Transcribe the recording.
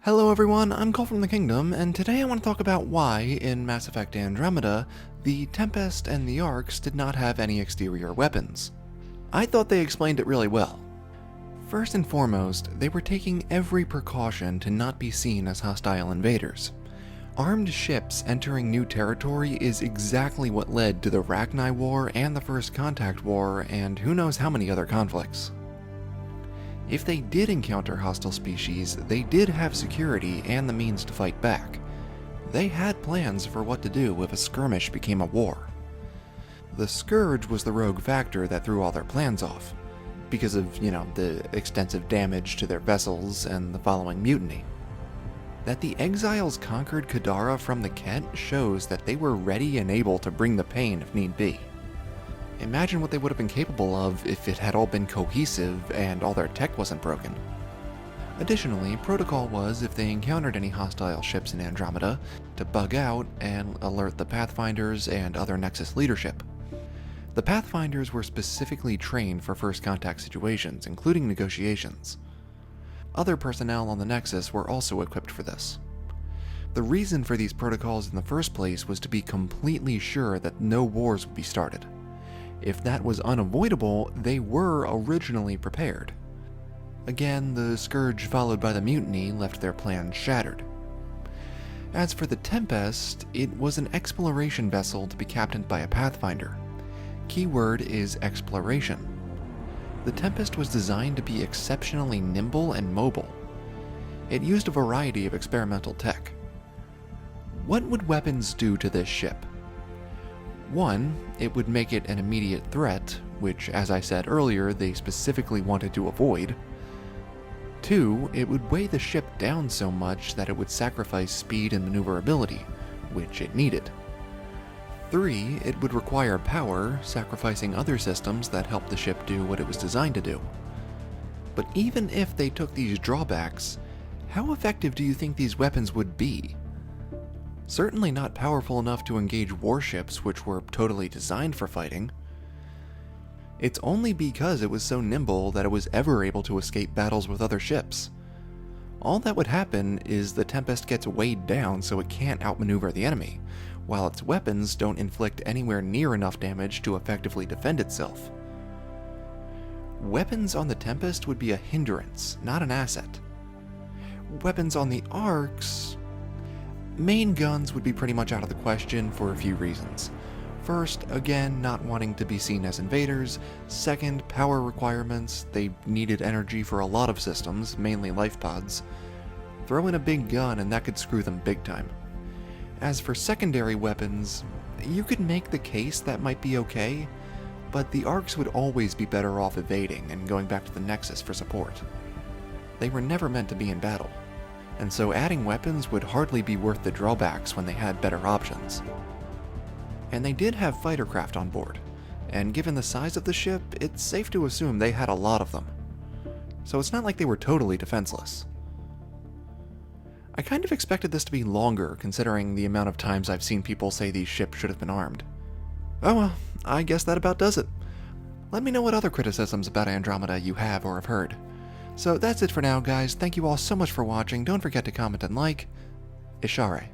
Hello everyone, I'm Cole from the Kingdom, and today I want to talk about why, in Mass Effect Andromeda, the Tempest and the Arks did not have any exterior weapons. I thought they explained it really well. First and foremost, they were taking every precaution to not be seen as hostile invaders. Armed ships entering new territory is exactly what led to the Rachni War and the First Contact War, and who knows how many other conflicts. If they did encounter hostile species, they did have security and the means to fight back. They had plans for what to do if a skirmish became a war. The Scourge was the rogue factor that threw all their plans off, because of, the extensive damage to their vessels and the following mutiny. That the Exiles conquered Kadara from the Kett shows that they were ready and able to bring the pain if need be. Imagine what they would have been capable of if it had all been cohesive and all their tech wasn't broken. Additionally, protocol was, if they encountered any hostile ships in Andromeda, to bug out and alert the Pathfinders and other Nexus leadership. The Pathfinders were specifically trained for first contact situations, including negotiations. Other personnel on the Nexus were also equipped for this. The reason for these protocols in the first place was to be completely sure that no wars would be started. If that was unavoidable, they were originally prepared. Again, the Scourge followed by the mutiny left their plans shattered. As for the Tempest, it was an exploration vessel to be captained by a Pathfinder. Keyword is exploration. The Tempest was designed to be exceptionally nimble and mobile. It used a variety of experimental tech. What would weapons do to this ship? One, it would make it an immediate threat, which, as I said earlier, they specifically wanted to avoid. Two, it would weigh the ship down so much that it would sacrifice speed and maneuverability, which it needed. Three, it would require power, sacrificing other systems that helped the ship do what it was designed to do. But even if they took these drawbacks, how effective do you think these weapons would be? Certainly not powerful enough to engage warships which were totally designed for fighting. It's only because it was so nimble that it was ever able to escape battles with other ships. All that would happen is the Tempest gets weighed down so it can't outmaneuver the enemy, while its weapons don't inflict anywhere near enough damage to effectively defend itself. Weapons on the Tempest would be a hindrance, not an asset. Weapons on the Arks... Main guns would be pretty much out of the question for a few reasons. First, again, not wanting to be seen as invaders. Second, power requirements. They needed energy for a lot of systems, mainly life pods. Throw in a big gun and that could screw them big time. As for secondary weapons, you could make the case that might be okay, but the Arks would always be better off evading and going back to the Nexus for support. They were never meant to be in battle, and so adding weapons would hardly be worth the drawbacks when they had better options. And they did have fighter craft on board, and given the size of the ship, it's safe to assume they had a lot of them. So it's not like they were totally defenseless. I kind of expected this to be longer, considering the amount of times I've seen people say these ships should have been armed. Oh well, I guess that about does it. Let me know what other criticisms about Andromeda you have or have heard. So that's it for now, guys. Thank you all so much for watching. Don't forget to comment and like. Ishare.